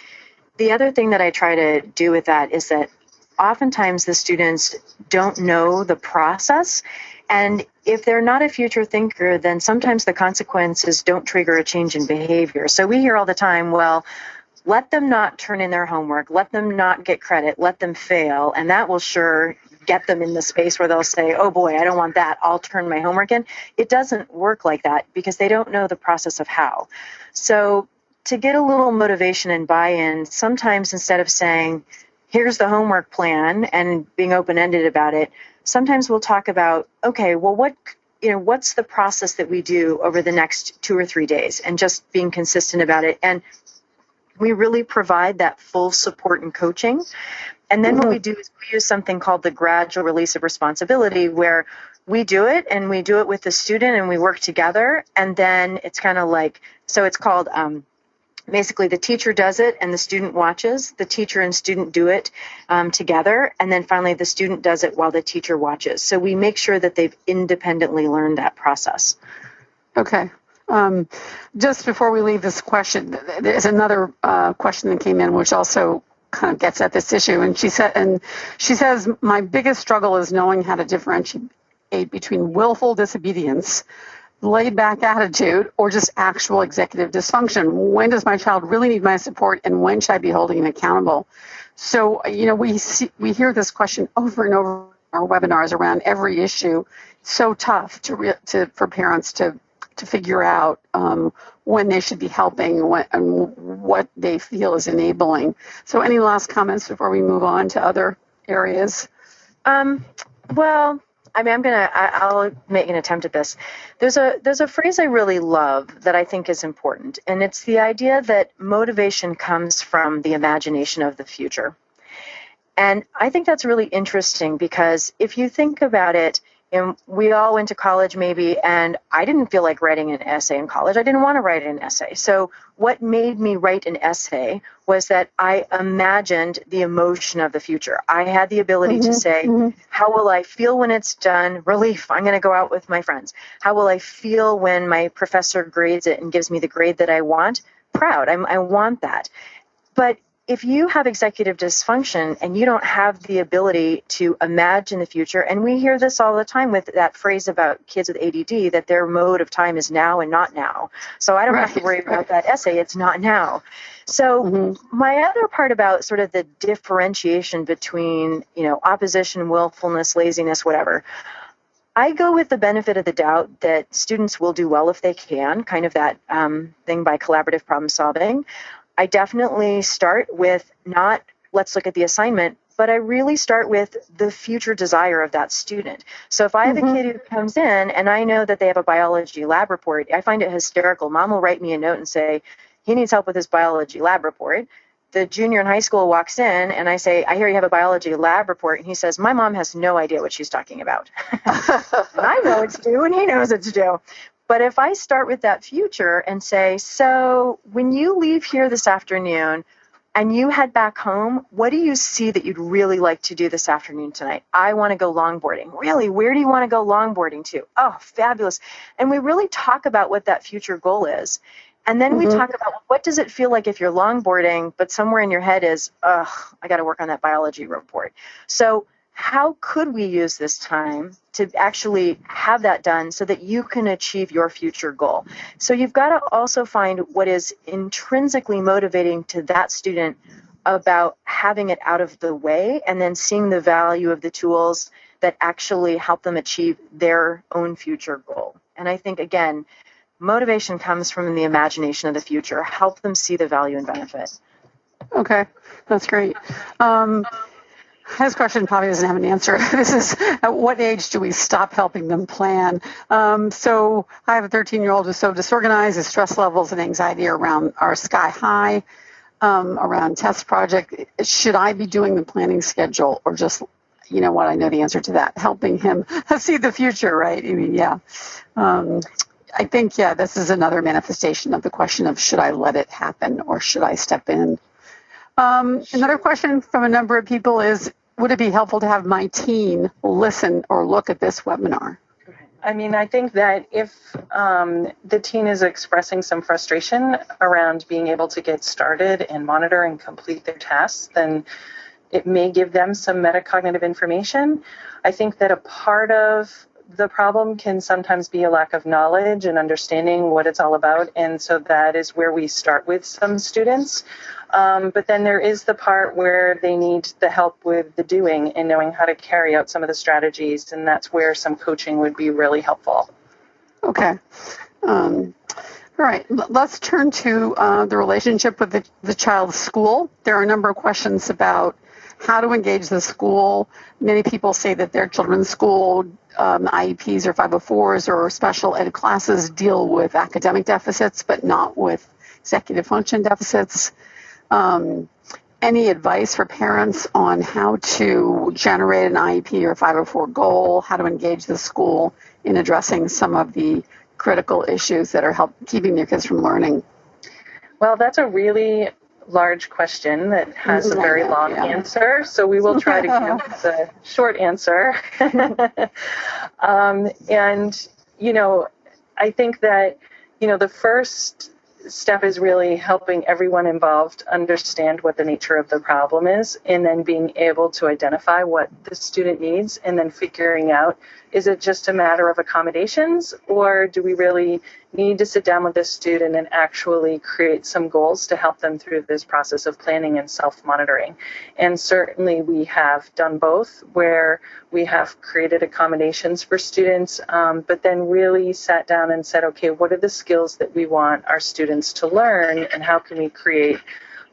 the other thing that I try to do with that is that oftentimes the students don't know the process. And if they're not a future thinker, then sometimes the consequences don't trigger a change in behavior. So we hear all the time, well, let them not turn in their homework, let them not get credit, let them fail, and that will sure get them in the space where they'll say, oh boy, I don't want that, I'll turn my homework in. It doesn't work like that because they don't know the process of how. So to get a little motivation and buy-in, sometimes instead of saying, here's the homework plan and being open-ended about it, sometimes we'll talk about, okay, well, what's the process that we do over the next 2 or 3 days, and just being consistent about it. And we really provide that full support and coaching. And then what we do is we use something called the gradual release of responsibility, where we do it and we do it with the student and we work together. And then it's kind of like, so it's called, basically the teacher does it and the student watches. The teacher and student do it together. And then finally the student does it while the teacher watches. So we make sure that they've independently learned that process. Okay. Just before we leave this question, there's another question that came in which also kind of gets at this issue. And she says, my biggest struggle is knowing how to differentiate between willful disobedience, laid-back attitude, or just actual executive dysfunction. When does my child really need my support, and when should I be holding him accountable? So, we hear this question over and over in our webinars around every issue. It's so tough for parents to figure out when they should be helping and what they feel is enabling. So, any last comments before we move on to other areas? Well, I mean, I'll make an attempt at this. There's a phrase I really love that I think is important, and it's the idea that motivation comes from the imagination of the future. And I think that's really interesting because if you think about it, and we all went to college maybe, and I didn't feel like writing an essay in college. I didn't want to write an essay. So what made me write an essay was that I imagined the emotion of the future. I had the ability to say, how will I feel when it's done? Relief. I'm going to go out with my friends. How will I feel when my professor grades it and gives me the grade that I want? Proud. I want that. But if you have executive dysfunction and you don't have the ability to imagine the future, and we hear this all the time with that phrase about kids with ADD, that their mode of time is now and not now. So I don't have to worry about that essay. It's not now. So my other part about sort of the differentiation between, opposition, willfulness, laziness, whatever, I go with the benefit of the doubt that students will do well if they can, kind of that thing by collaborative problem solving. I definitely start with not, let's look at the assignment, but I really start with the future desire of that student. So if I have a kid who comes in and I know that they have a biology lab report, I find it hysterical. Mom will write me a note and say, he needs help with his biology lab report. The junior in high school walks in and I say, I hear you have a biology lab report. And he says, my mom has no idea what she's talking about. And I know it's due and he knows it's due. But if I start with that future and say, so when you leave here this afternoon and you head back home, what do you see that you'd really like to do this afternoon tonight? I want to go longboarding. Really? Where do you want to go longboarding to? Oh, fabulous. And we really talk about what that future goal is. And then we talk about what does it feel like if you're longboarding, but somewhere in your head is, I got to work on that biology report. So how could we use this time to actually have that done so that you can achieve your future goal? So you've got to also find what is intrinsically motivating to that student about having it out of the way and then seeing the value of the tools that actually help them achieve their own future goal. And I think, again, motivation comes from the imagination of the future. Help them see the value and benefit. Okay, that's great. This question probably doesn't have an answer. This is, at what age do we stop helping them plan? So I have a 13-year-old who's so disorganized. His stress levels and anxiety are sky high around test project. Should I be doing the planning schedule or just, I know the answer to that, helping him see the future, right? I mean, yeah. I think, this is another manifestation of the question of should I let it happen or should I step in? Another question from a number of people is, would it be helpful to have my teen listen or look at this webinar? I mean, I think that if the teen is expressing some frustration around being able to get started and monitor and complete their tasks, then it may give them some metacognitive information. I think that a part of the problem can sometimes be a lack of knowledge and understanding what it's all about. And so that is where we start with some students. But then there is the part where they need the help with the doing and knowing how to carry out some of the strategies. And that's where some coaching would be really helpful. Okay. All right. Let's turn to the relationship with the child's school. There are a number of questions about how to engage the school. Many people say that their children's school IEPs or 504s or special ed classes deal with academic deficits, but not with executive function deficits. Any advice for parents on how to generate an IEP or 504 goal, how to engage the school in addressing some of the critical issues that are keeping their kids from learning? Well, that's a really large question that has a very long answer, so we will try to give the short answer. And, I think that, the first step is really helping everyone involved understand what the nature of the problem is, and then being able to identify what the student needs, and then figuring out, is it just a matter of accommodations, or do we really need to sit down with this student and actually create some goals to help them through this process of planning and self-monitoring? And certainly we have done both, where we have created accommodations for students, but then really sat down and said, okay, what are the skills that we want our students to learn, and how can we create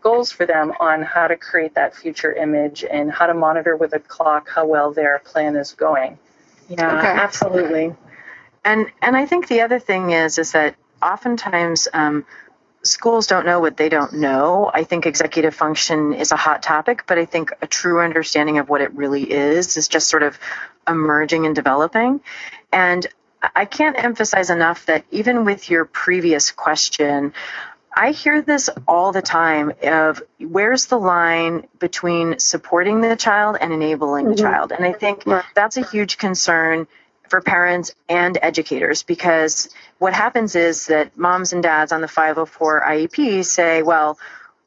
goals for them on how to create that future image and how to monitor with a clock how well their plan is going. Yeah, okay. Absolutely. And I think the other thing is that oftentimes schools don't know what they don't know. I think executive function is a hot topic, but I think a true understanding of what it really is just sort of emerging and developing. And I can't emphasize enough that even with your previous question, I hear this all the time of where's the line between supporting the child and enabling the child. And I think that's a huge concern for parents and educators, because what happens is that moms and dads on the 504 IEP say, well,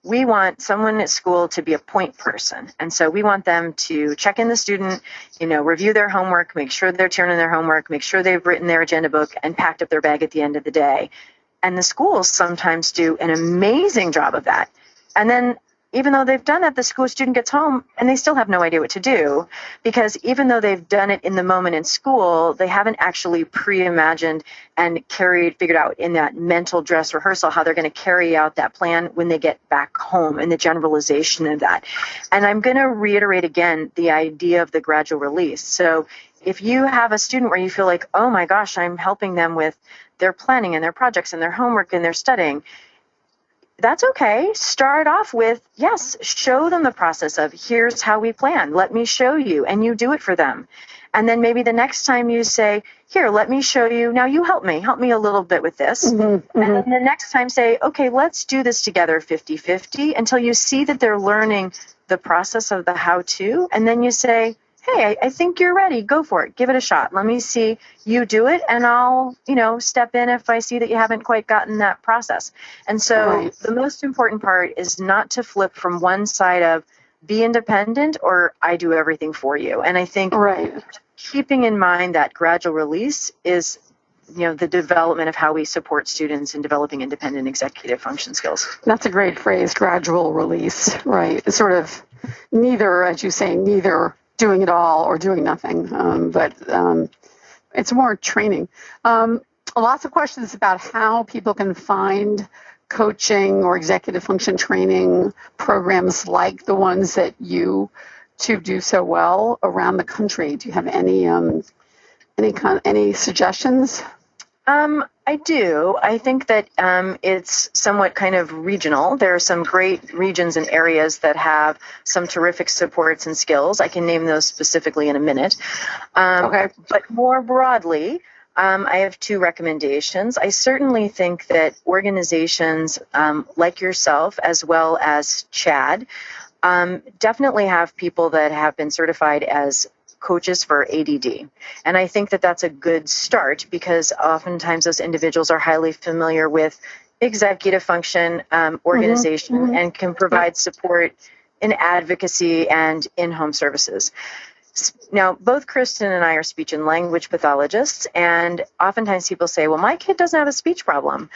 we want someone at school to be a point person. And so we want them to check in the student, review their homework, make sure they're turning their homework, make sure they've written their agenda book and packed up their bag at the end of the day. And the schools sometimes do an amazing job of that. And then even though they've done that, the school student gets home and they still have no idea what to do, because even though they've done it in the moment in school, they haven't actually pre-imagined and figured out in that mental dress rehearsal how they're going to carry out that plan when they get back home, and the generalization of that. And I'm going to reiterate again the idea of the gradual release. So if you have a student where you feel like, oh my gosh, I'm helping them with their planning and their projects and their homework and their studying, that's okay. Start off with, yes, show them the process of here's how we plan. Let me show you, and you do it for them. And then maybe the next time you say, here, let me show you. Now you help me a little bit with this. And then the next time say, okay, let's do this together 50-50 until you see that they're learning the process of the how-to. And then you say, hey, I think you're ready. Go for it. Give it a shot. Let me see you do it, and I'll, step in if I see that you haven't quite gotten that process. And so the most important part is not to flip from one side of be independent or I do everything for you. And I think keeping in mind that gradual release is, the development of how we support students in developing independent executive function skills. That's a great phrase, gradual release, right? It's sort of neither, as you say, neither doing it all or doing nothing, but it's more training. Lots of questions about how people can find coaching or executive function training programs like the ones that you two do so well around the country. Do you have any suggestions? I do. I think that it's somewhat kind of regional. There are some great regions and areas that have some terrific supports and skills. I can name those specifically in a minute. But more broadly, I have two recommendations. I certainly think that organizations like yourself, as well as CHAD, definitely have people that have been certified as coaches for ADD. And I think that that's a good start, because oftentimes those individuals are highly familiar with executive function, organization, and can provide support in advocacy and in-home services. Now, both Kristen and I are speech and language pathologists, and oftentimes people say, well, my kid doesn't have a speech problem.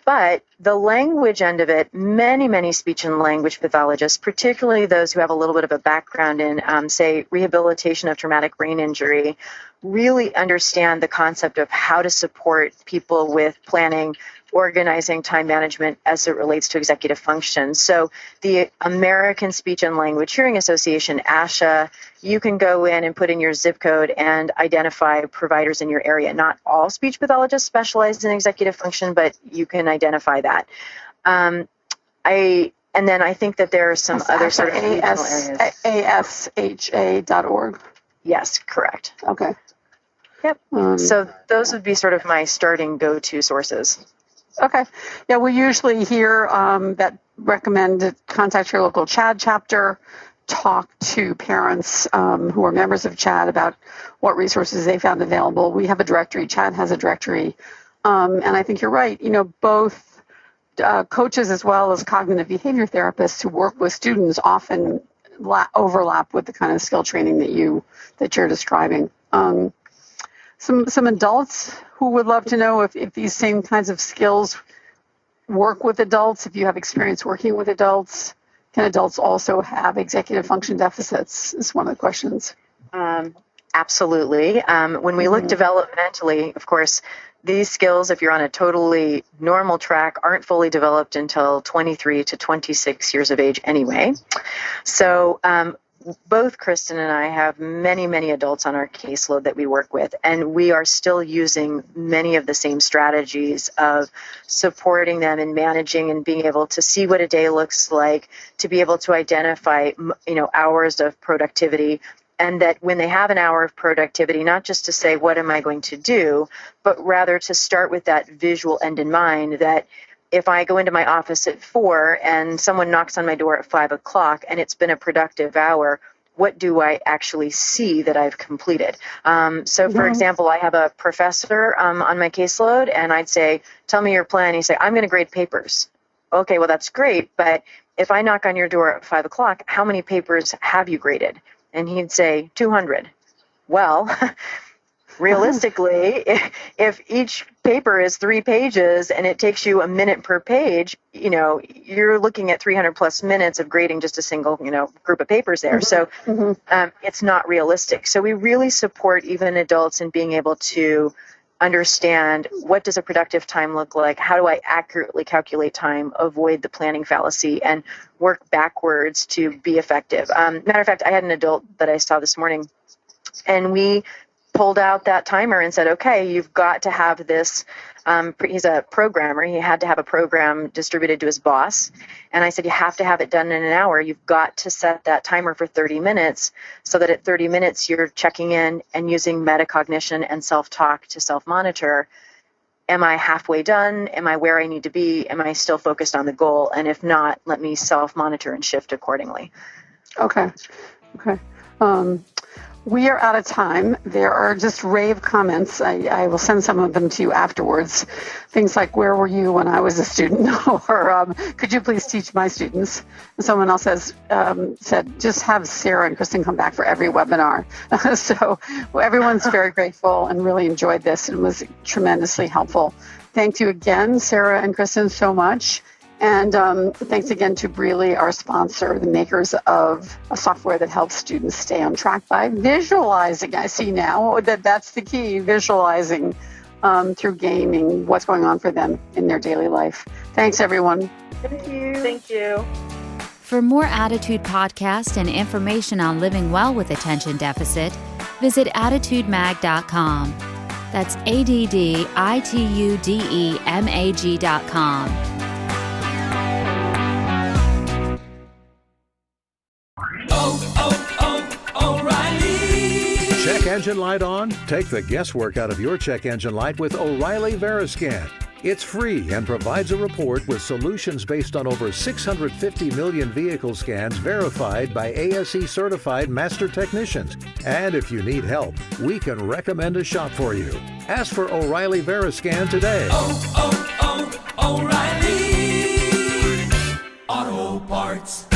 But the language end of it, many speech and language pathologists, particularly those who have a little bit of a background in, say, rehabilitation of traumatic brain injury, really understand the concept of how to support people with planning, organizing, time management as it relates to executive function. So the American Speech and Language Hearing Association, ASHA, you can go in and put in your zip code and identify providers in your area. Not all speech pathologists specialize in executive function, but you can identify that. And then I think that there are some other sort of regional areas. ASHA.org. Yes, correct. Okay. Yep. So those would be sort of my starting go-to sources. Okay. Yeah, we usually hear that recommend to contact your local CHAD chapter, talk to parents who are members of CHAD about what resources they found available. We have a directory. CHAD has a directory. And I think you're right. Both coaches as well as cognitive behavior therapists who work with students often overlap with the kind of skill training that you're describing. Some adults who would love to know if these same kinds of skills work with adults, if you have experience working with adults. Can adults also have executive function deficits is one of the questions. Absolutely. When we look developmentally, of course, these skills, if you're on a totally normal track, aren't fully developed until 23 to 26 years of age anyway. So both Kristen and I have many, many adults on our caseload that we work with, and we are still using many of the same strategies of supporting them in managing and being able to see what a day looks like, to be able to identify, hours of productivity, and that when they have an hour of productivity, not just to say, what am I going to do, but rather to start with that visual end in mind, that if I go into my office at 4 and someone knocks on my door at 5 o'clock and it's been a productive hour, what do I actually see that I've completed? So, for example, I have a professor on my caseload, and I'd say, tell me your plan. He'd say, I'm going to grade papers. Okay, well, that's great, but if I knock on your door at 5 o'clock, how many papers have you graded? And he'd say, 200. Well, realistically, if each paper is 3 pages and it takes you a minute per page, you're looking at 300 plus minutes of grading just a single, group of papers there. So it's not realistic. So we really support even adults in being able to understand, what does a productive time look like? How do I accurately calculate time, avoid the planning fallacy, and work backwards to be effective? Matter of fact, I had an adult that I saw this morning, and we pulled out that timer and said, okay, you've got to have this. He's a programmer. He had to have a program distributed to his boss. And I said, you have to have it done in an hour. You've got to set that timer for 30 minutes so that at 30 minutes you're checking in and using metacognition and self-talk to self-monitor. Am I halfway done? Am I where I need to be? Am I still focused on the goal? And if not, let me self-monitor and shift accordingly. Okay. We are out of time. There are just rave comments. I will send some of them to you afterwards. Things like, where were you when I was a student? Or could you please teach my students? And someone else said, just have Sarah and Kristen come back for every webinar. So everyone's very grateful and really enjoyed this and was tremendously helpful. Thank you again, Sarah and Kristen, so much. And thanks again to Breely, our sponsor, the makers of a software that helps students stay on track by visualizing. I see now that's the key, visualizing through gaming what's going on for them in their daily life. Thanks, everyone. Thank you. Thank you. For more Attitude podcasts and information on living well with attention deficit, visit attitudemag.com. That's ADDITUDEMAG.com. Check engine light on? Take the guesswork out of your check engine light with O'Reilly Veriscan. It's free and provides a report with solutions based on over 650 million vehicle scans verified by ASE certified master technicians. And if you need help, we can recommend a shop for you. Ask for O'Reilly Veriscan today. O'Reilly Auto Parts.